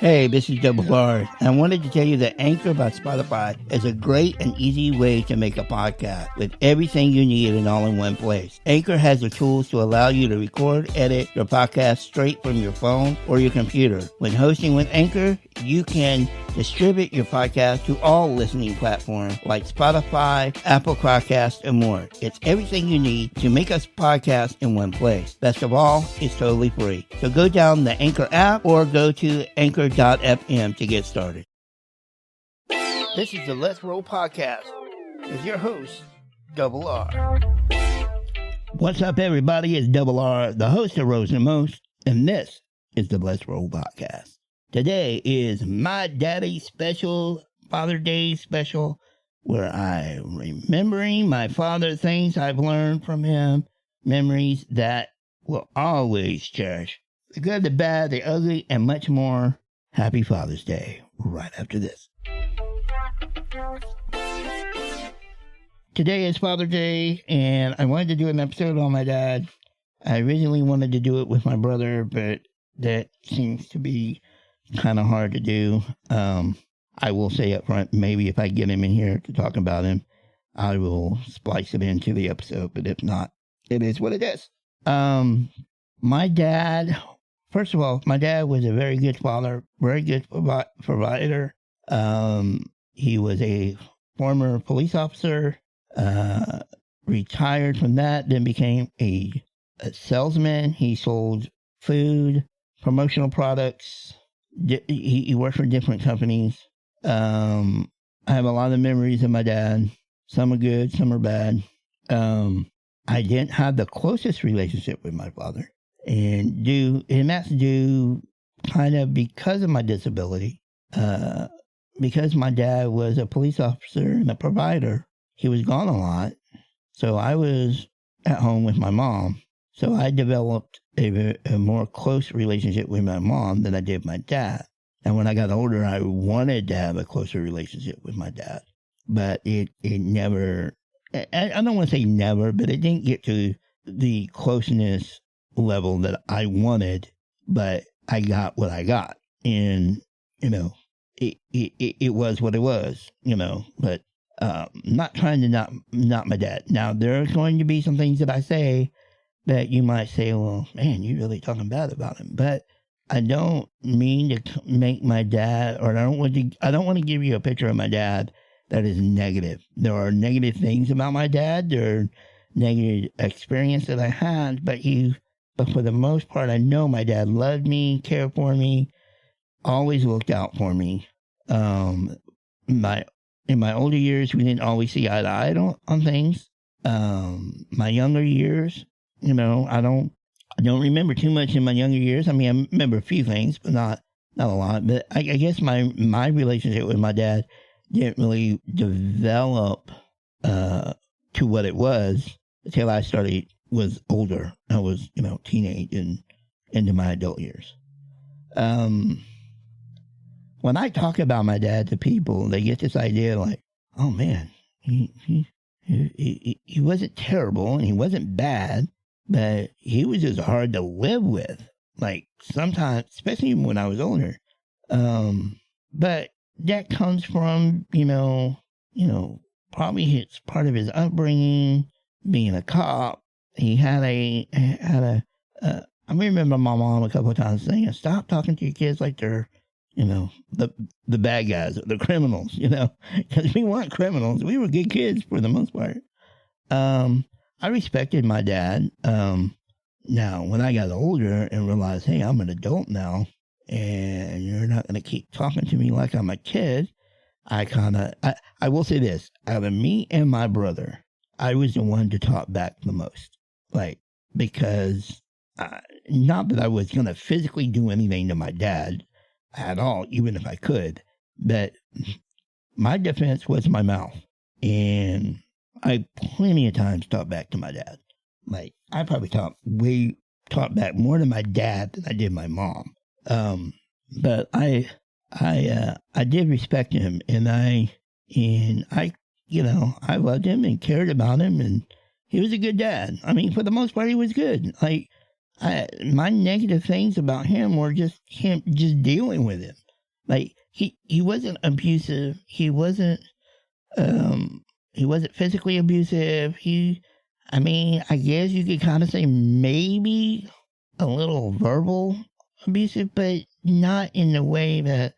Hey, this is Double R. I wanted to tell you that Anchor by Spotify is a great and easy way to make a podcast with everything you need and all in one place. Anchor has the tools to allow you to record, edit your podcast straight from your phone or your computer. When hosting with Anchor, you can distribute your podcast to all listening platforms like Spotify, Apple Podcasts, and more. It's everything you need to make a podcast in one place. Best of all, it's totally free. So go down the Anchor app or go to anchor.fm to get started. This is the Let's Roll Podcast with your host, Double R. What's up, everybody? It's Double R, the host of Rose and Most, and this is the Let's Roll Podcast. Today is my daddy's special, Father's Day special, where I'm remembering my father, things I've learned from him, memories that will always cherish. The good, the bad, the ugly, and much more. Happy Father's Day, right after this. Today is Father's Day, and I wanted to do an episode on my dad. I originally wanted to do it with my brother, but that seems to be kind of hard to do. I will say up front, maybe if I get him in here to talk about him, I will splice it into the episode, but if not, it is what it is. My dad, first of all, my dad was a very good father, very good provider. He was a former police officer, retired from that, then became a salesman. He sold food, promotional products. He worked for different companies. I have a lot of memories of my dad. Some are good, some are bad. I didn't have the closest relationship with my father. And that's due kind of because of my disability. Because my dad was a police officer and a provider, he was gone a lot. So I was at home with my mom. So I developed a more close relationship with my mom than I did with my dad. And when I got older, I wanted to have a closer relationship with my dad. But it never, I don't want to say never, but it didn't get to the closeness level that I wanted. But I got what I got. And, it was what it was, But not trying to not my dad. Now, there's going to be some things that I say that you might say, well, man, you're really talking bad about him. But I don't mean to make my dad, or I don't want to give you a picture of my dad that is negative. There are negative things about my dad. There are negative experiences that I had, but for the most part, I know my dad loved me, cared for me, always looked out for me. In my older years, we didn't always see eye to eye on things. My younger years, I don't remember too much in my younger years. I mean, I remember a few things, but not a lot. But I guess my relationship with my dad didn't really develop to what it was until I was older. I was, teenage and into my adult years. When I talk about my dad to people, they get this idea like, oh man, he wasn't terrible and he wasn't bad. But he was just hard to live with, like sometimes, especially when I was older. But that comes from, probably it's part of his upbringing, being a cop. He had I remember my mom a couple of times saying, stop talking to your kids like they're, the bad guys, the criminals, because we weren't criminals. We were good kids for the most part. I respected my dad. Now, when I got older and realized, hey, I'm an adult now, and you're not going to keep talking to me like I'm a kid, I will say this, out of me and my brother, I was the one to talk back the most. Because, not that I was going to physically do anything to my dad at all, even if I could, but my defense was my mouth. And I plenty of times talked back to my dad. I probably talked back more to my dad than I did my mom. But I did respect him, and I loved him and cared about him, and he was a good dad. I mean, for the most part, he was good. My negative things about him were just him just dealing with him. Like, he wasn't abusive. He wasn't physically abusive. I guess you could kind of say maybe a little verbal abusive, but not in the way that,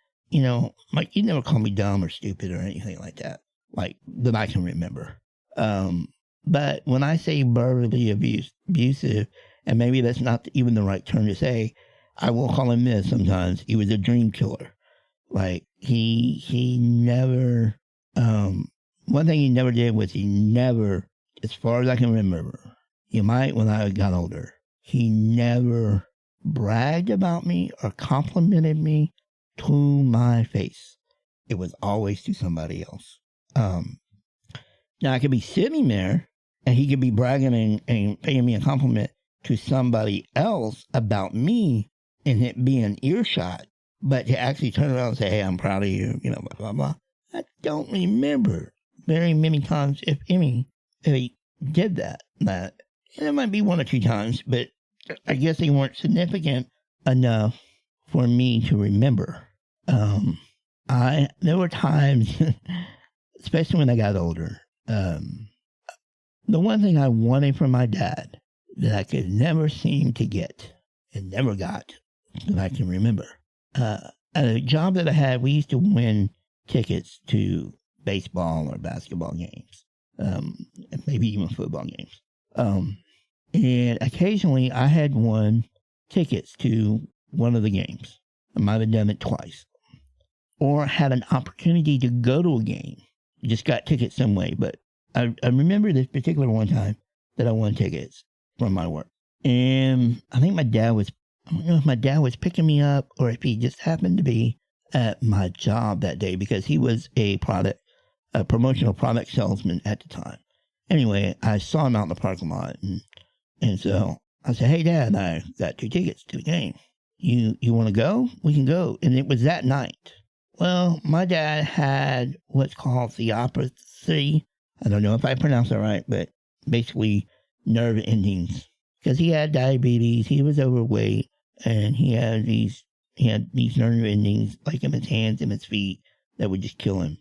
like, he never called me dumb or stupid or anything like that, like, that I can remember. But when I say verbally abusive, and maybe that's not even the right term to say, I will call him this sometimes. He was a dream killer. Like, he never, one thing he never did was he never, as far as I can remember, he might when I got older, he never bragged about me or complimented me to my face. It was always to somebody else. Now I could be sitting there and he could be bragging and paying me a compliment to somebody else about me and it being earshot, but to actually turn around and say, hey, I'm proud of you, blah, blah, blah. I don't remember very many times, if any, that he did that. There might be one or two times, but I guess they weren't significant enough for me to remember. There were times, especially when I got older, the one thing I wanted from my dad that I could never seem to get and never got that I can remember. At a job that I had, we used to win tickets to baseball or basketball games, and maybe even football games. And occasionally I had won tickets to one of the games. I might have done it twice. Or had an opportunity to go to a game. Just got tickets some way, but I remember this particular one time that I won tickets from my work. And I think I don't know if my dad was picking me up or if he just happened to be at my job that day because he was a promotional product salesman at the time. Anyway, I saw him out in the parking lot and so I said, hey Dad, I got 2 tickets to the game. You want to go? We can go. And it was that night. Well, my dad had what's called theopathy. I don't know if I pronounced it right, but basically nerve endings. Because he had diabetes, he was overweight, and he had these nerve endings, like in his hands and his feet, that would just kill him,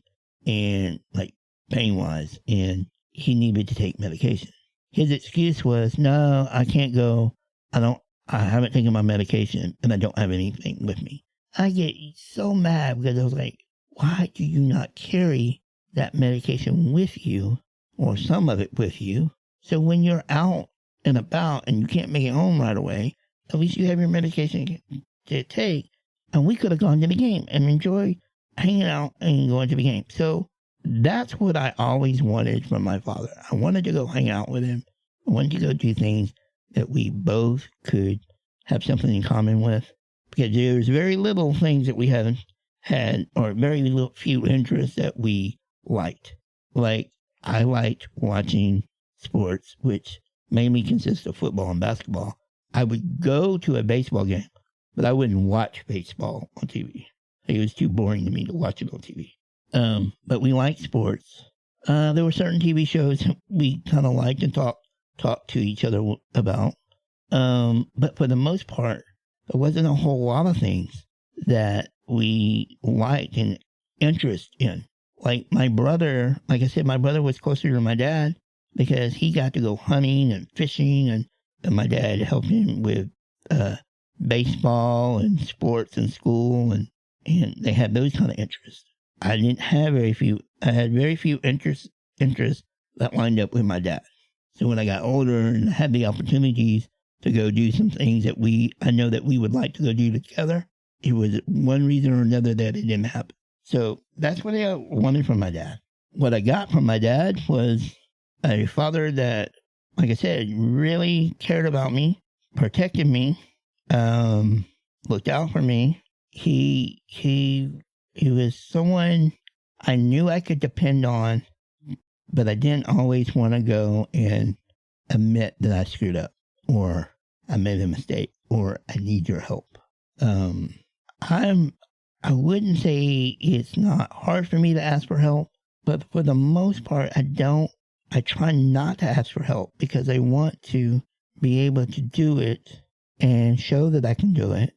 and like pain-wise, and he needed to take medication. His excuse was, no, I can't go. I haven't taken my medication, and I don't have anything with me. I get so mad because I was like, why do you not carry that medication with you, or some of it with you, so when you're out and about and you can't make it home right away, at least you have your medication to take, and we could have gone to the game and enjoyed hanging out and going to the game. So that's what I always wanted from my father. I wanted to go hang out with him. I wanted to go do things that we both could have something in common with, because there's very little things that we haven't had, or very little few interests that we liked. Like, I liked watching sports, which mainly consists of football and basketball. I would go to a baseball game, but I wouldn't watch baseball on TV. It was too boring to me to watch it on TV. But we liked sports. There were certain TV shows we kind of liked and talked to each other about. But for the most part, there wasn't a whole lot of things that we liked and interest in. Like my brother, like I said, my brother was closer to my dad because he got to go hunting and fishing, and my dad helped him with baseball and sports in school, and they had those kind of interests. I didn't have very few. I had very few interests that lined up with my dad. So when I got older and had the opportunities to go do some things that I know that we would like to go do together, it was one reason or another that it didn't happen. So that's what I wanted from my dad. What I got from my dad was a father that, like I said, really cared about me, protected me, looked out for me. He was someone I knew I could depend on, but I didn't always want to go and admit that I screwed up, or I made a mistake, or I need your help. I wouldn't say it's not hard for me to ask for help, but for the most part, I try not to ask for help because I want to be able to do it and show that I can do it,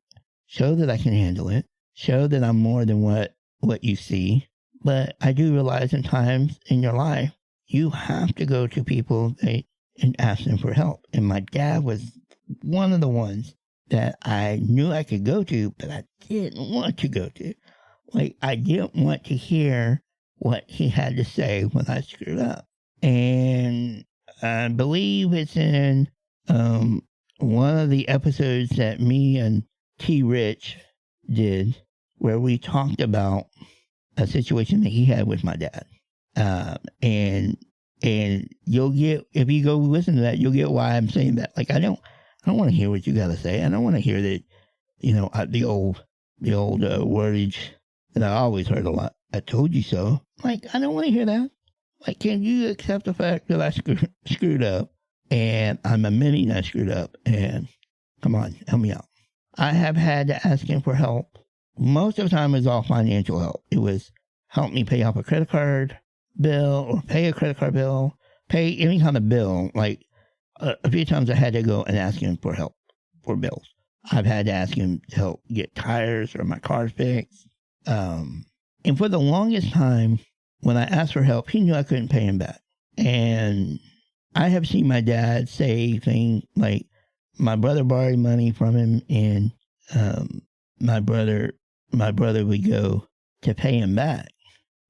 show that I can handle it, show that I'm more than what you see. But I do realize in times in your life, you have to go to people and ask them for help. And my dad was one of the ones that I knew I could go to, but I didn't want to go to. Like, I didn't want to hear what he had to say when I screwed up. And I believe it's in one of the episodes that me and T. Rich did, where we talked about a situation that he had with my dad. And you'll get, if you go listen to that, you'll get why I'm saying that. Like, I don't want to hear what you got to say. I don't want to hear that, the old wordage that I always heard a lot. I told you so. Like, I don't want to hear that. Like, can you accept the fact that I screwed up, and I'm admitting I screwed up, and come on, help me out. I have had to ask him for help. Most of the time it was all financial help. It was help me pay off a credit card bill, or pay a credit card bill, pay any kind of bill. Like, a few times I had to go and ask him for help for bills. I've had to ask him to help get tires or my car fixed. And for the longest time, when I asked for help, he knew I couldn't pay him back. And I have seen my dad say things like, my brother borrowed money from him, and my brother would go to pay him back.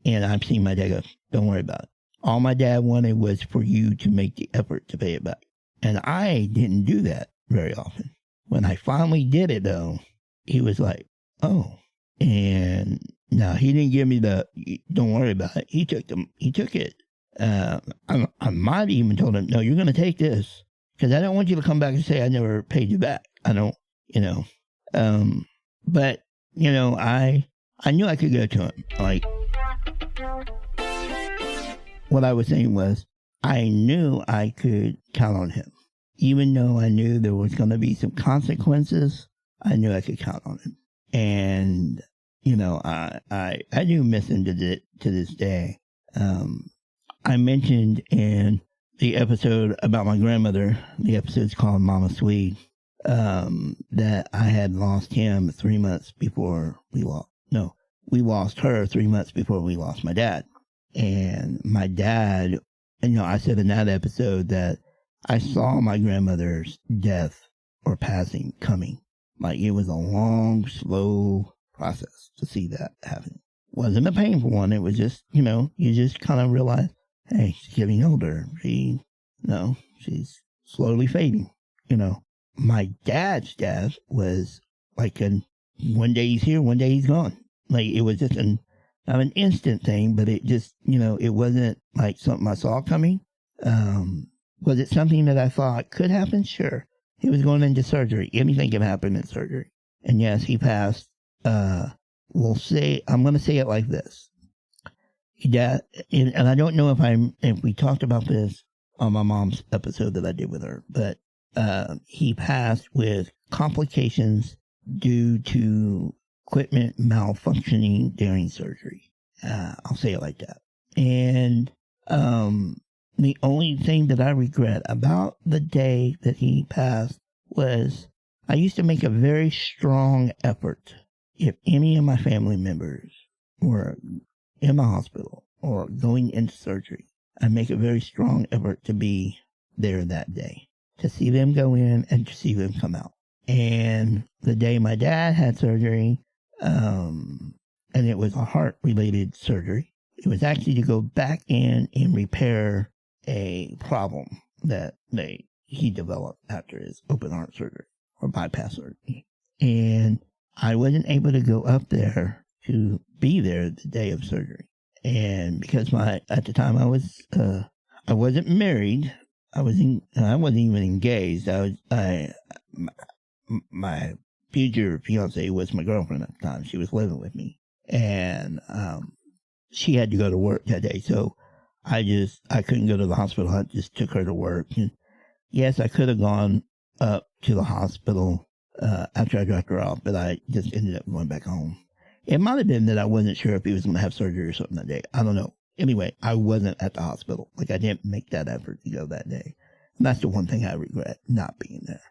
And I've seen my dad go, don't worry about it. All my dad wanted was for you to make the effort to pay it back. And I didn't do that very often. When I finally did it, though, he was like, oh. And now he didn't give me the, don't worry about it. He took it. I might even told him, no, you're going to take this, because I don't want you to come back and say I never paid you back. I don't, but, I knew I could go to him. Like, what I was saying was, I knew I could count on him. Even though I knew there was going to be some consequences, I knew I could count on him. And, I do miss him to this day. I mentioned in the episode about my grandmother, the episode's called Mama Swede, that I had lost him 3 months before we lost her 3 months before we lost my dad. And my dad, I said in that episode that I saw my grandmother's death or passing coming. Like, it was a long, slow process to see that happen. Wasn't a painful one. It was just, you just kind of realize, hey, she's getting older. She's slowly fading. My dad's death was like one day he's here, one day he's gone. Like, it was just not an instant thing, but it just, it wasn't like something I saw coming. Was it something that I thought could happen? Sure. He was going into surgery. Anything can happen in surgery. And yes, he passed. I'm going to say it like this. And I don't know if we talked about this on my mom's episode that I did with her, but he passed with complications due to equipment malfunctioning during surgery. I'll say it like that. And the only thing that I regret about the day that he passed was I used to make a very strong effort. If any of my family members were in the hospital or going into surgery, I make a very strong effort to be there that day, to see them go in and to see them come out. And the day my dad had surgery, and it was a heart-related surgery, it was actually to go back in and repair a problem that he developed after his open heart surgery or bypass surgery. And I wasn't able to go up there to be there the day of surgery. And because at the time I wasn't married, I wasn't even engaged. My future fiance was my girlfriend at the time. She was living with me, and she had to go to work that day. So I couldn't go to the hospital. I just took her to work. And yes, I could have gone up to the hospital after I dropped her off, but I just ended up going back home. It might have been that I wasn't sure if he was going to have surgery or something that day. I don't know. Anyway, I wasn't at the hospital. Like, I didn't make that effort to go that day. And that's the one thing I regret, not being there.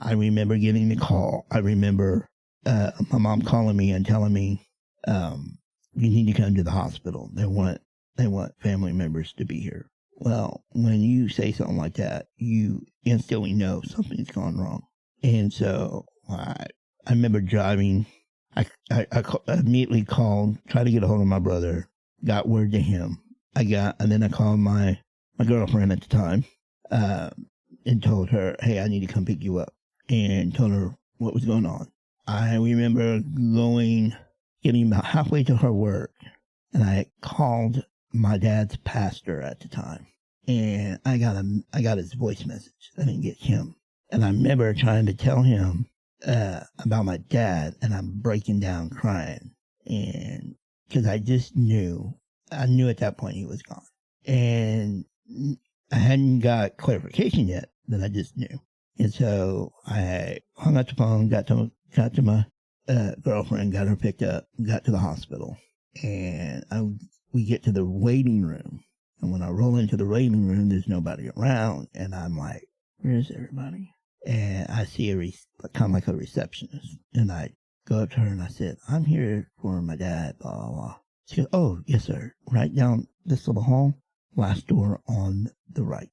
I remember getting the call. I remember my mom calling me and telling me, you need to come to the hospital. They want family members to be here. Well, when you say something like that, you instantly know something's gone wrong. And so I remember driving. I immediately called, tried to get a hold of my brother, got word to him. And then I called my girlfriend at the time, and told her, hey, I need to come pick you up, and told her what was going on. I remember getting about halfway to her work, and I called my dad's pastor at the time, and I got his voice message. I didn't get him. And I remember trying to tell him about my dad, and I'm breaking down crying, and because I knew at that point he was gone, and I hadn't got clarification yet, but I just knew. And so I hung up the phone, got to my girlfriend, got her picked up, got to the hospital, and we get to the waiting room, and when I roll into the waiting room, there's nobody around, and I'm like, where's everybody? And I see kind of like a receptionist, and I go up to her and I said, I'm here for my dad, blah, blah, blah. She goes, oh, yes, sir. Right down this little hall, last door on the right.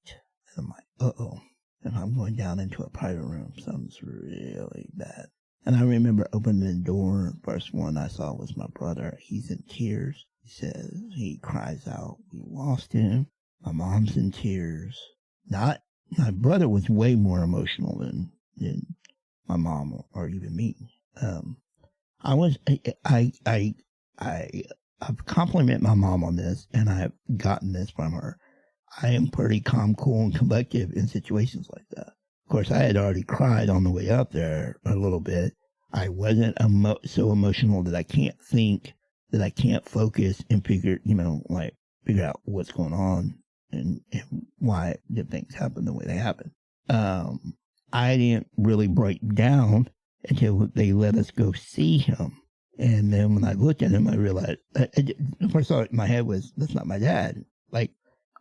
And I'm like, uh-oh. And I'm going down into a private room. Something's really bad. And I remember opening the door. First one I saw was my brother. He's in tears. He cries out, we lost him. My mom's in tears. My brother was way more emotional than my mom or even me. I've complimented my mom on this, and I've gotten this from her. I am pretty calm, cool, and collective in situations like that. Of course, I had already cried on the way up there a little bit. I wasn't so emotional that I can't think, that I can't focus and figure out what's going on and why did things happen the way they happened. I didn't really break down until they let us go see him. And then when I looked at him, I realized, the first thought in my head was, that's not my dad. Like,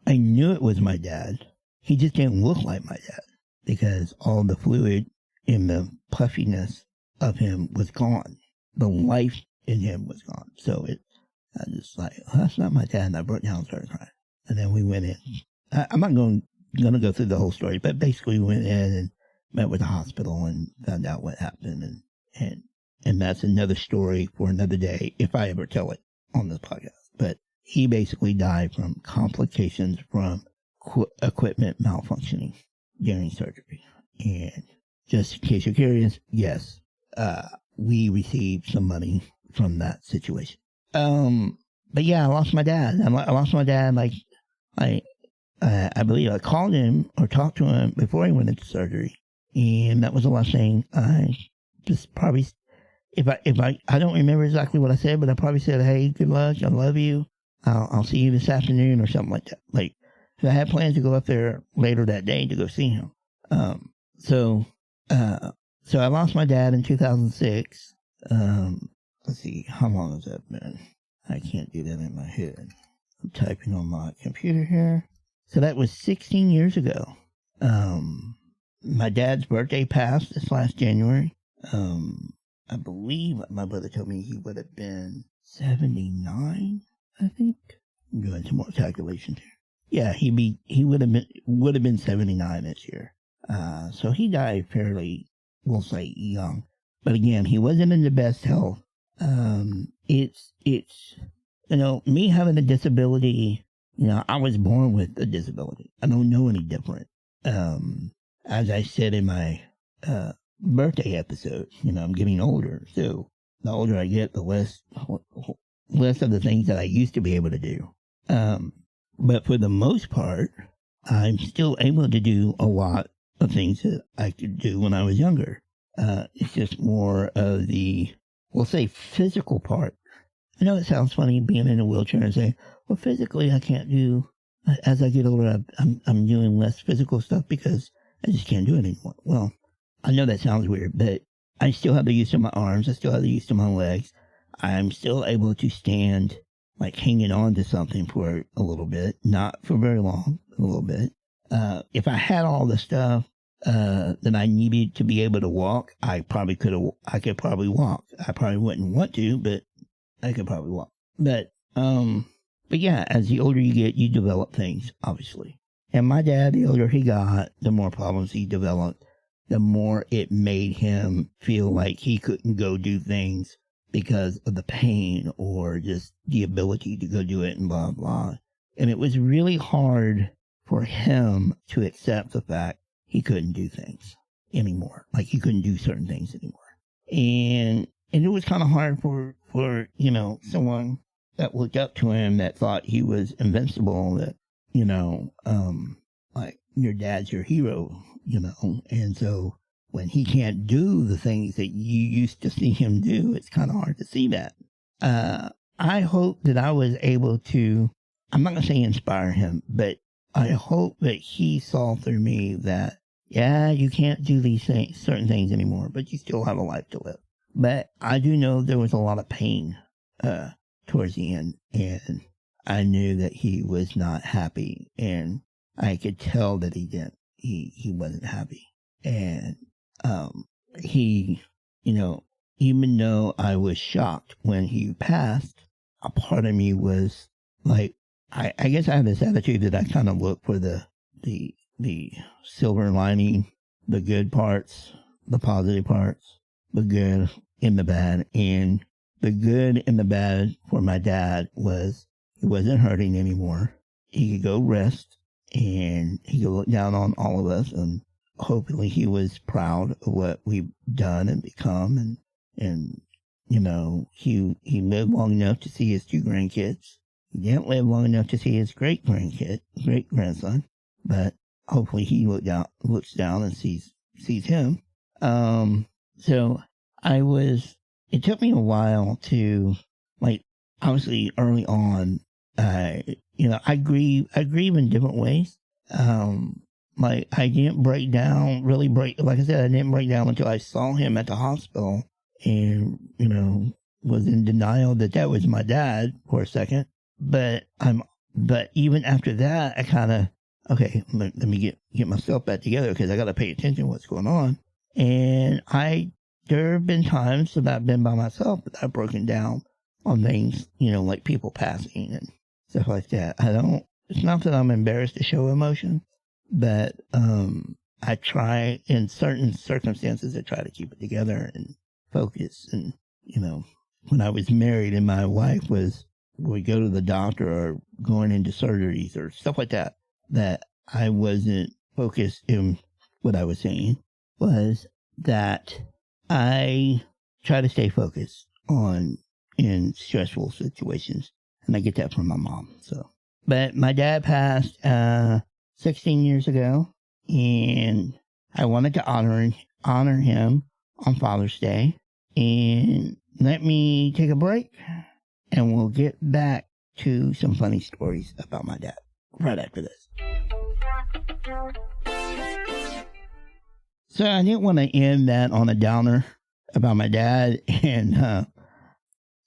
I knew it was my dad. He just didn't look like my dad because all the fluid and the puffiness of him was gone. The life in him was gone. So I was just like, oh, that's not my dad. And I broke down and started crying. And then we went in. I'm not going to go through the whole story, but basically we went in and met with the hospital and found out what happened. And that's another story for another day, if I ever tell it on this podcast. But he basically died from complications from equipment malfunctioning during surgery. And just in case you're curious, yes, we received some money from that situation. But yeah, I lost my dad. I lost my dad. I believe I called him or talked to him before he went into surgery, and that was the last thing. I just probably, if I don't remember exactly what I said, but I probably said, "Hey, good luck. I love you. I'll see you this afternoon," or something like that. Like, I had plans to go up there later that day to go see him. So I lost my dad in 2006. Let's see, how long has that been? I can't do that in my head. I'm typing on my computer here. So that was 16 years ago. My dad's birthday passed this last January. I believe my brother told me he would have been 79, I think. I'm doing some more calculations here. Yeah, he would have been 79 this year. So he died fairly, we'll say, young. But again, he wasn't in the best health. It's me having a disability, I was born with a disability. I don't know any different. As I said in my birthday episode, I'm getting older. So the older I get, the less of the things that I used to be able to do. But for the most part, I'm still able to do a lot of things that I could do when I was younger. It's just more of the, we'll say, physical part. I know it sounds funny being in a wheelchair and saying, well, physically I can't do, as I get older, I'm doing less physical stuff because I just can't do it anymore. Well, I know that sounds weird, but I still have the use of my arms. I still have the use of my legs. I'm still able to stand, like hanging on to something for a little bit, not for very long, a little bit. If I had all the stuff that I needed to be able to walk, I could probably walk. I probably wouldn't want to, but I could probably walk. But yeah, as the older you get, you develop things, obviously. And my dad, the older he got, the more problems he developed, the more it made him feel like he couldn't go do things because of the pain or just the ability to go do it and blah, blah. And it was really hard for him to accept the fact he couldn't do things anymore. Like he couldn't do certain things anymore. And it was kind of hard for, someone that looked up to him that thought he was invincible, that, like your dad's your hero, and so when he can't do the things that you used to see him do, it's kind of hard to see that. I hope that I was able to, I'm not going to say inspire him, but I hope that he saw through me that, yeah, you can't do these things, certain things anymore, but you still have a life to live. But I do know there was a lot of pain towards the end, and I knew that he was not happy, and I could tell that he wasn't happy. And he, even though I was shocked when he passed, a part of me was like, I guess I have this attitude that I kind of look for the silver lining, the good parts, the positive parts, the good and the bad. And the good and the bad for my dad was he wasn't hurting anymore. He could go rest, and he could look down on all of us, and hopefully he was proud of what we've done and become. And he lived long enough to see his 2 grandkids. He didn't live long enough to see his great grandson, but hopefully he looks down and sees him. So it took me a while to, like, obviously early on, I grieve in different ways. Like, I didn't break down, like I said, I didn't break down until I saw him at the hospital and, was in denial that was my dad for a second. But even after that, I kind of, okay, let me get myself back together, because I got to pay attention to what's going on. And there have been times that I've been by myself, but I've broken down on things, like people passing and stuff like that. It's not that I'm embarrassed to show emotion, but I try, in certain circumstances, I try to keep it together and focus. And, when I was married and my wife would go to the doctor or going into surgeries or stuff like that I wasn't focused in what I was saying, was that I try to stay focused in stressful situations. And I get that from my mom. So, but my dad passed 16 years ago, and I wanted to honor him on Father's Day. And let me take a break, and we'll get back to some funny stories about my dad right after this. So I didn't want to end that on a downer about my dad and,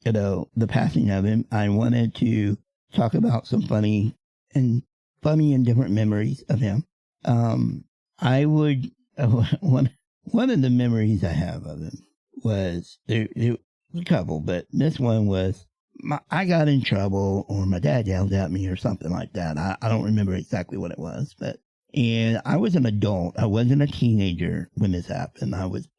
the passing of him. I wanted to talk about some funny and different memories of him. One of the memories I have of him was, there was a couple, but this one was, I got in trouble, or my dad yelled at me or something like that. I don't remember exactly what it was, and I was an adult. I wasn't a teenager when this happened. I was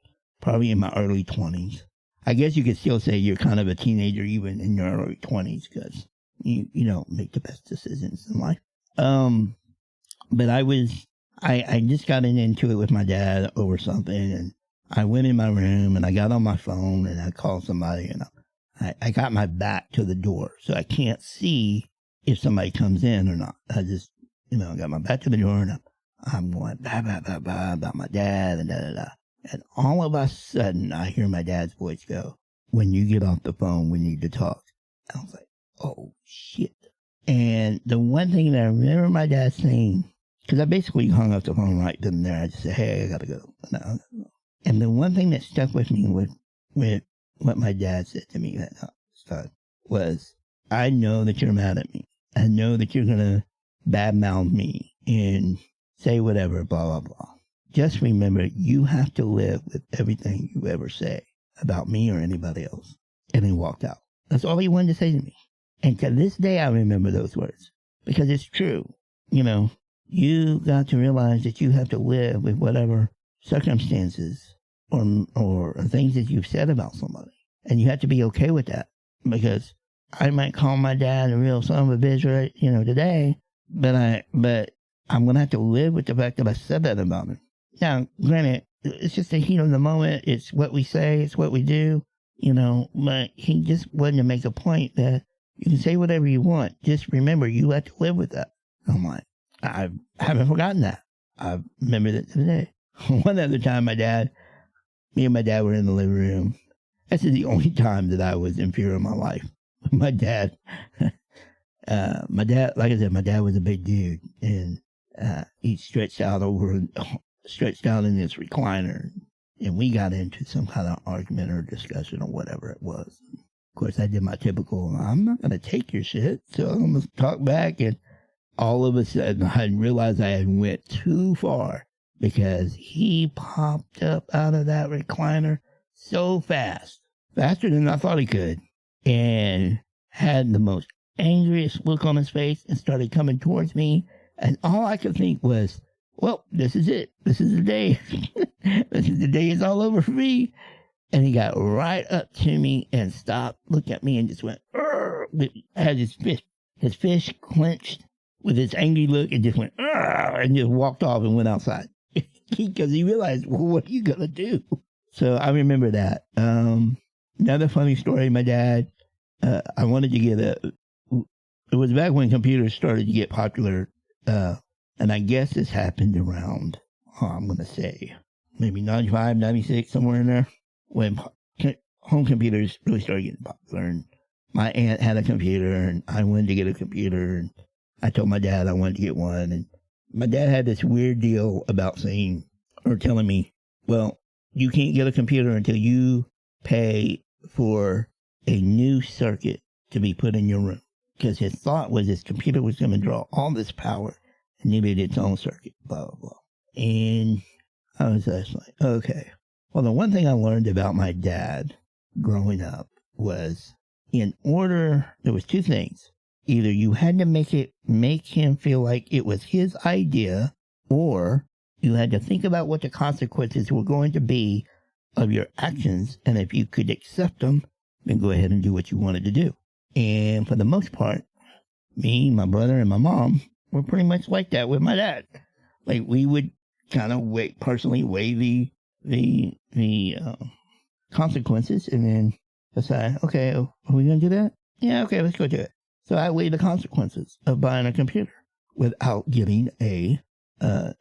probably in my early 20s. I guess you could still say you're kind of a teenager even in your early 20s, because you don't make the best decisions in life. But I just got into it with my dad over something, and I went in my room and I got on my phone and I called somebody, and I got my back to the door, so I can't see if somebody comes in or not. I just, got my back to the door, and I'm going blah, blah, blah, blah about my dad and da, da, da. And all of a sudden, I hear my dad's voice go, "When you get off the phone, we need to talk." And I was like, oh, shit. And the one thing that I remember my dad saying, because I basically hung up the phone right then and there. I just said, "Hey, I got to go." And the one thing that stuck with me with what my dad said to me that time was, "I know that you're mad at me. I know that you're going to badmouth me and say whatever, blah, blah, blah. just remember, you have to live with everything you ever say about me or anybody else. And he walked out. That's all he wanted to say to me. And to this day, I remember those words because it's true. You know, you got to realize that you have to live with whatever circumstances or things that you've said about somebody. And you have to be okay with that because I might call my dad a real son of a bitch, right, today, but I'm going to have to live with the fact that I said that about him. Now, granted, it's just the heat of the moment. It's what we say. It's what we do, but he just wanted to make a point that you can say whatever you want. Just remember, you have to live with that. I'm like, I haven't forgotten that. I remembered it today. One other time, me and my dad were in the living room. This is the only time that I was in fear of my life. My dad, like I said, my dad was a big dude, and he stretched out in his recliner, and we got into some kind of argument or discussion or whatever it was. Of course, I did my typical, I'm not going to take your shit, so I'm going to talk back, and all of a sudden, I realized I had went too far, because he popped up out of that recliner so fast, faster than I thought he could, and had the most angriest look on his face and started coming towards me. And all I could think was, well, this is it. This is the day. This is the day it's all over for me. And he got right up to me and stopped, looked at me, and just went, had his fist clenched with his angry look and just went, and just walked off and went outside. Because he realized, well, what are you going to do? So I remember that. Another funny story, my dad, I wanted to get it was back when computers started to get popular, and I guess this happened around, I'm going to say, maybe 95, 96, somewhere in there, when home computers really started getting popular. And my aunt had a computer, and I wanted to get a computer, and I told my dad I wanted to get one, and my dad had this weird deal about saying, or telling me, well, you can't get a computer until you pay for a new circuit to be put in your room. Because his thought was his computer was going to draw all this power and needed its own circuit, blah, blah, blah. And I was just like, okay. Well, the one thing I learned about my dad growing up was there was two things. Either you had to make him feel like it was his idea, or you had to think about what the consequences were going to be of your actions, and if you could accept them, then go ahead and do what you wanted to do. And for the most part, me, my brother, and my mom were pretty much like that with my dad. Like, we would kind of personally weigh the consequences, and then decide, okay, are we going to do that? Yeah, okay, let's go do it. So I weighed the consequences of buying a computer without getting a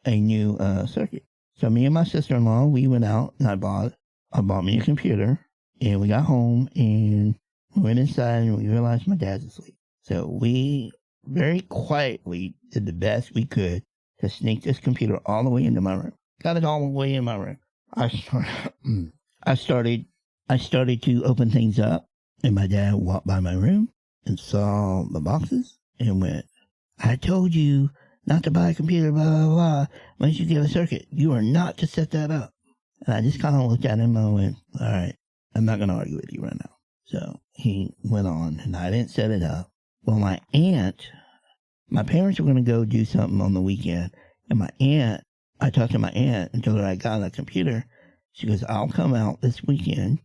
new circuit. So me and my sister-in-law, we went out and I bought me a computer, and we got home and we went inside and we realized my dad's asleep. So we very quietly did the best we could to sneak this computer all the way into my room. Got it all the way in my room. I started to open things up, and my dad walked by my room and saw the boxes and went, I told you not to buy a computer, blah, blah, blah. Once you get a circuit, you are not to set that up. And I just kind of looked at him and went, all right, I'm not going to argue with you right now. So he went on, and I didn't set it up. Well, my parents were going to go do something on the weekend, and I talked to my aunt and told her I got a computer. She goes, I'll come out this weekend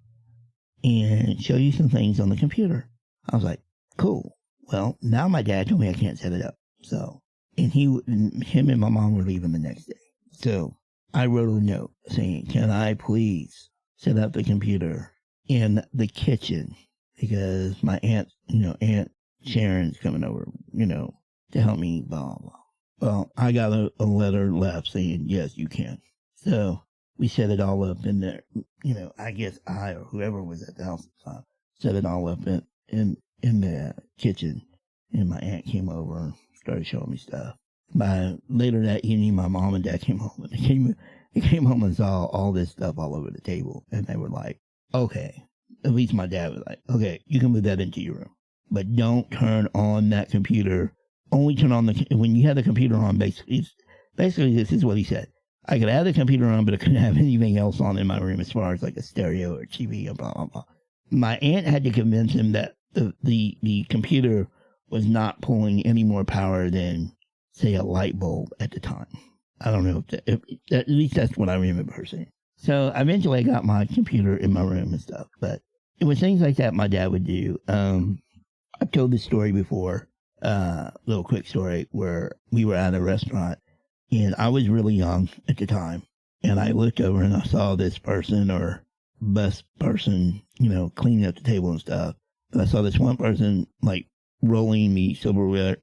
and show you some things on the computer. I was like, cool. Well, now my dad told me I can't set it up. So, and him and my mom were leaving the next day. So I wrote a note saying, can I please set up the computer in the kitchen? Because my Aunt Sharon's coming over, to help me, blah, blah. Well, I got a letter left saying, yes, you can. So we set it all up in there. I guess I or whoever was at the house at the time set it all up in the kitchen. And my aunt came over and started showing me stuff. By later that evening, my mom and dad came home. And they came home and saw all this stuff all over the table. And they were like, okay. At least my dad was like, okay, you can move that into your room. But don't turn on that computer. Only turn on when you have the computer on, basically this is what he said. I could have the computer on, but I couldn't have anything else on in my room as far as like a stereo or TV or blah, blah, blah. My aunt had to convince him that the computer was not pulling any more power than, say, a light bulb at the time. I don't know if at least that's what I remember her saying. So eventually I got my computer in my room and stuff, but it was things like that my dad would do. I've told this story before, little quick story, where we were at a restaurant and I was really young at the time, and I looked over and I saw this person or bus person, cleaning up the table and stuff. And I saw this one person like rolling the silverware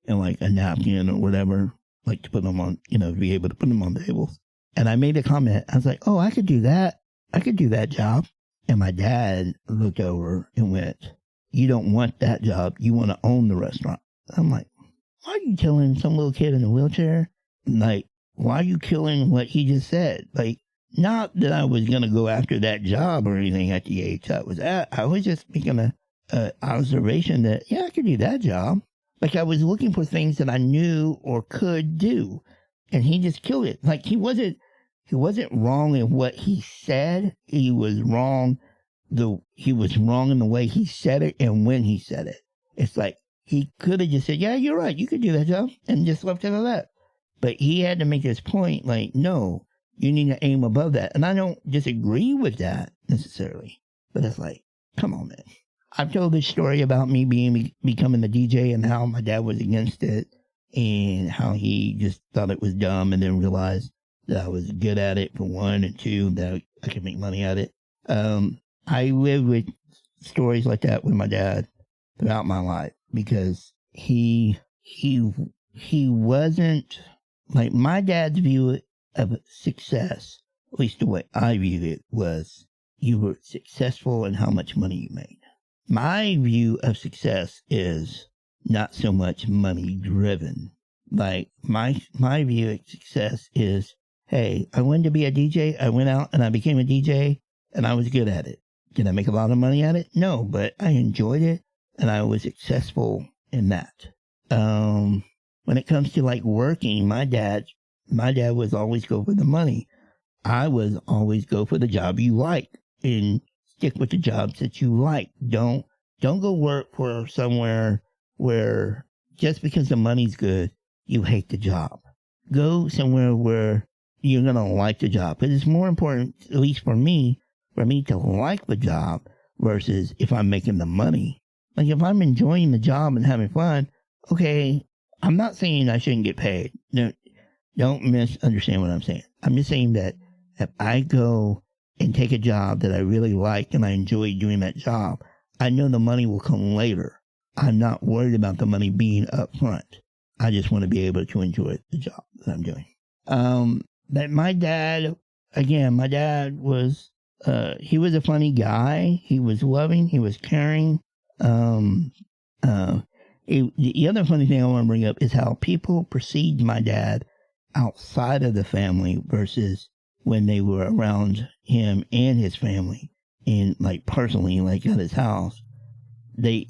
in like a napkin or whatever, like to put them on, to be able to put them on the tables. And I made a comment. I was like, oh, I could do that. I could do that job. And my dad looked over and went, you don't want that job. You want to own the restaurant. I'm like, why are you killing some little kid in a wheelchair? Like, why are you killing what he just said? Like, not that I was going to go after that job or anything at the age I was at. I was just making a observation that, yeah, I could do that job. Like, I was looking for things that I knew or could do. And he just killed it. Like, he wasn't wrong in what he said. He was wrong in the way he said it and when he said it. It's like, he could have just said, yeah, you're right, you could do that job, and just left it at that. But he had to make this point, like, no, you need to aim above that. And I don't disagree with that necessarily. But it's like, come on, man. I've told this story about me becoming a DJ and how my dad was against it and how he just thought it was dumb and then realized that I was good at it, for one, and two, that I could make money at it. I lived with stories like that with my dad throughout my life because he wasn't, like, my dad's view of success, at least the way I viewed it, was you were successful in how much money you made. My view of success is not so much money driven. Like, my view of success is, hey, I wanted to be a DJ. I went out and I became a DJ and I was good at it. Did I make a lot of money at it? No, but I enjoyed it and I was successful in that. When it comes to like working, my dad was always go for the money. I was always go for the job you like and stick with the jobs that you like. Don't go work for somewhere where just because the money's good, you hate the job. Go somewhere where you're going to like the job. Because it's more important, at least for me to like the job versus if I'm making the money. Like, if I'm enjoying the job and having fun, okay, I'm not saying I shouldn't get paid. No, don't misunderstand what I'm saying. I'm just saying that if I go and take a job that I really like and I enjoy doing that job, I know the money will come later. I'm not worried about the money being up front. I just want to be able to enjoy the job that I'm doing. But my dad was, he was a funny guy. He was loving. He was caring. The other funny thing I want to bring up is how people perceived my dad outside of the family versus when they were around him and his family and like personally, like at his house. They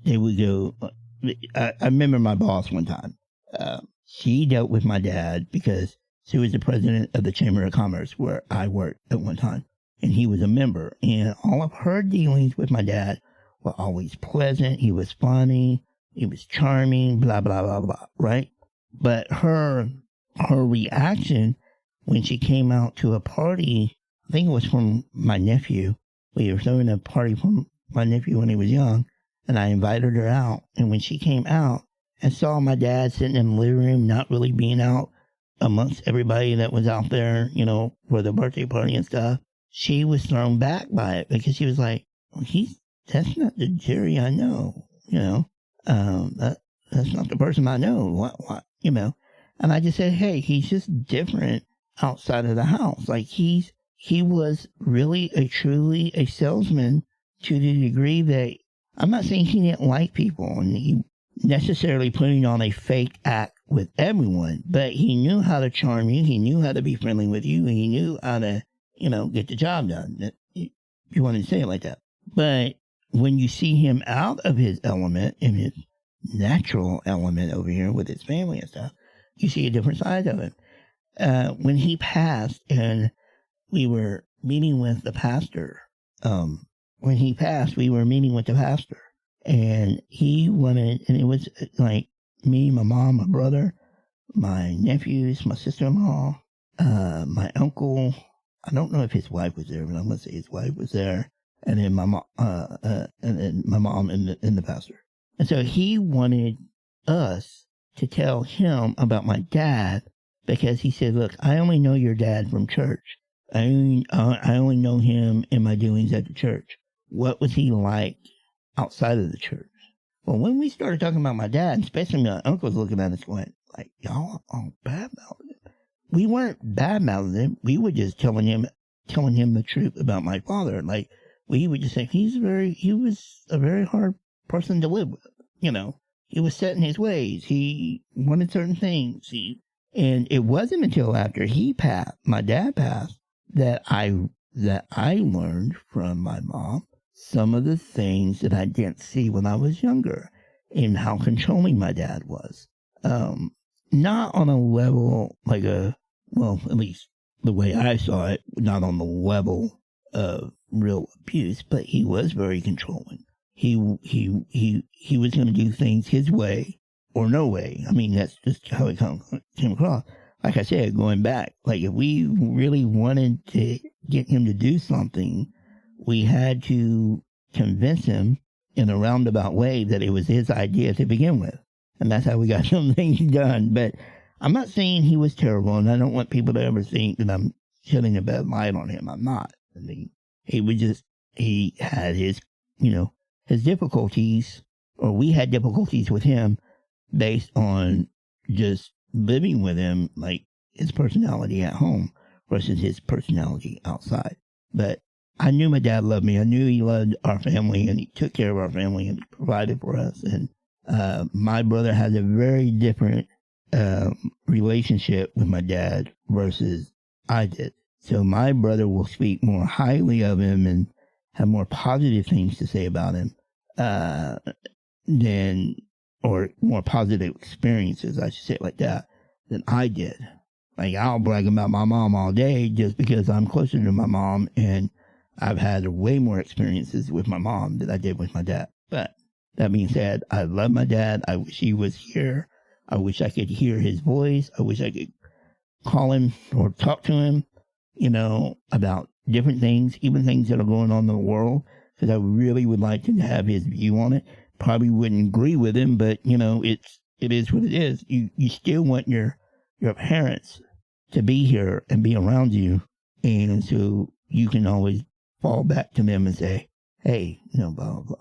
would go, I remember my boss one time, she dealt with my dad because she was the president of the Chamber of Commerce where I worked at one time, and he was a member, and all of her dealings with my dad were always pleasant. He was funny, he was charming, blah, blah, blah, blah, right? But her reaction when she came out to a party, I think it was from my nephew. We were throwing a party from my nephew when he was young, and I invited her out. And when she came out and saw my dad sitting in the living room, not really being out amongst everybody that was out there, for the birthday party and stuff, she was thrown back by it because she was like, that's not the Jerry I know, that's not the person I know, what, And I just said, hey, he's just different outside of the house. Like, he was really truly a salesman to the degree that I'm not saying he didn't like people and he necessarily putting on a fake act with everyone, but he knew how to charm you. He knew how to be friendly with you. And he knew how to, get the job done. If you want to say it like that. But when you see him out of his element, in his natural element over here with his family and stuff, you see a different side of him. when he passed and we were meeting with the pastor, when he passed, we were meeting with the pastor, and he wanted, and it was like me, my mom, my brother, my nephews, my sister-in-law, my uncle. I don't know if his wife was there, but I'm gonna say his wife was there, and then my mom, and then my mom and the pastor. And so he wanted us to tell him about my dad, because he said, "Look, I only know your dad from church. I only know him in my doings at the church. What was he like outside of the church?" Well, when we started talking about my dad, especially my uncles looking at us going, like, "Y'all are bad-mouthing him." We weren't bad-mouthing him. We were just telling him the truth about my father. Like, we would just say, he was a very hard person to live with. You know, he was set in his ways. He wanted certain things. And it wasn't until after my dad passed, that I learned from my mom some of the things that I didn't see when I was younger, and how controlling my dad was. Not on a level at least the way I saw it, not on the level of real abuse, but he was very controlling. He was going to do things his way or no way. I mean, that's just how it came across. Like I said, going back, like if we really wanted to get him to do something, we had to convince him in a roundabout way that it was his idea to begin with. And that's how we got some things done. But I'm not saying he was terrible, and I don't want people to ever think that I'm shedding a bad light on him. I'm not. I mean, he had his difficulties, or we had difficulties with him based on just living with him, like his personality at home versus his personality outside. But I knew my dad loved me. I knew he loved our family, and he took care of our family, and he provided for us. And my brother has a very different relationship with my dad versus I did. So my brother will speak more highly of him and have more positive things to say about him or more positive experiences, I should say it like that, than I did. Like, I'll brag about my mom all day just because I'm closer to my mom, and I've had way more experiences with my mom than I did with my dad. But that being said, I love my dad. I wish he was here. I wish I could hear his voice. I wish I could call him or talk to him, about different things, even things that are going on in the world, because I really would like to have his view on it. Probably wouldn't agree with him, but, it is what it is. You still want your parents to be here and be around you, and so you can always fall back to them and say, hey, blah, blah, blah.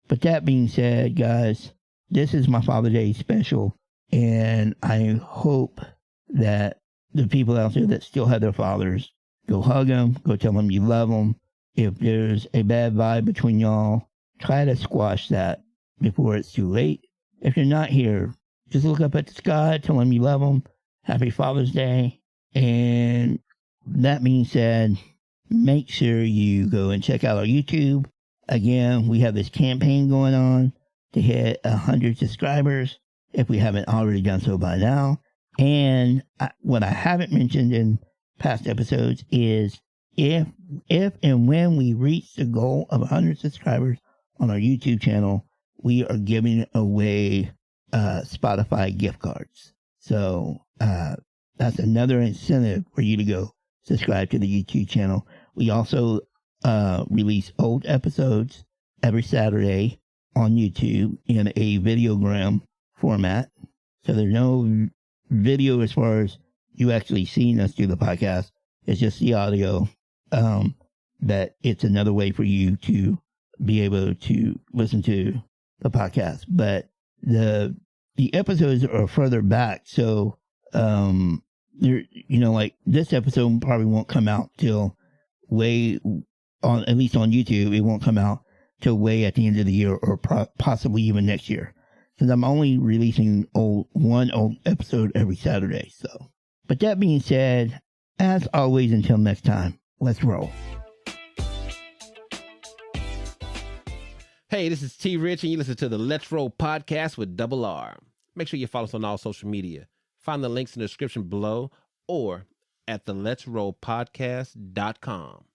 But that being said, guys, this is my Father's Day special, and I hope that the people out there that still have their fathers, go hug them, go tell them you love them. If there's a bad vibe between y'all, try to squash that before it's too late. If you're not here, just look up at the sky, tell them you love them. Happy Father's Day. And that being said, make sure you go and check out our YouTube. Again, we have this campaign going on to hit 100 subscribers, if we haven't already done so by now. And what I haven't mentioned in past episodes is if and when we reach the goal of 100 subscribers on our YouTube channel, we are giving away Spotify gift cards. So that's another incentive for you to go subscribe to the YouTube channel. We also release old episodes every Saturday on YouTube in a videogram format. So there's no video as far as you actually seeing us do the podcast. It's just the audio. That it's another way for you to be able to listen to the podcast. But the episodes are further back, so like this episode probably won't come out till at least on YouTube, it won't come out till way at the end of the year, or possibly even next year, because I'm only releasing one old episode every Saturday. So, but that being said, as always, until next time, let's roll. Hey, this is T. Rich, and you listen to the Let's Roll podcast with Double R. Make sure you follow us on all social media. Find the links in the description below or at the Let's Roll Podcast.com.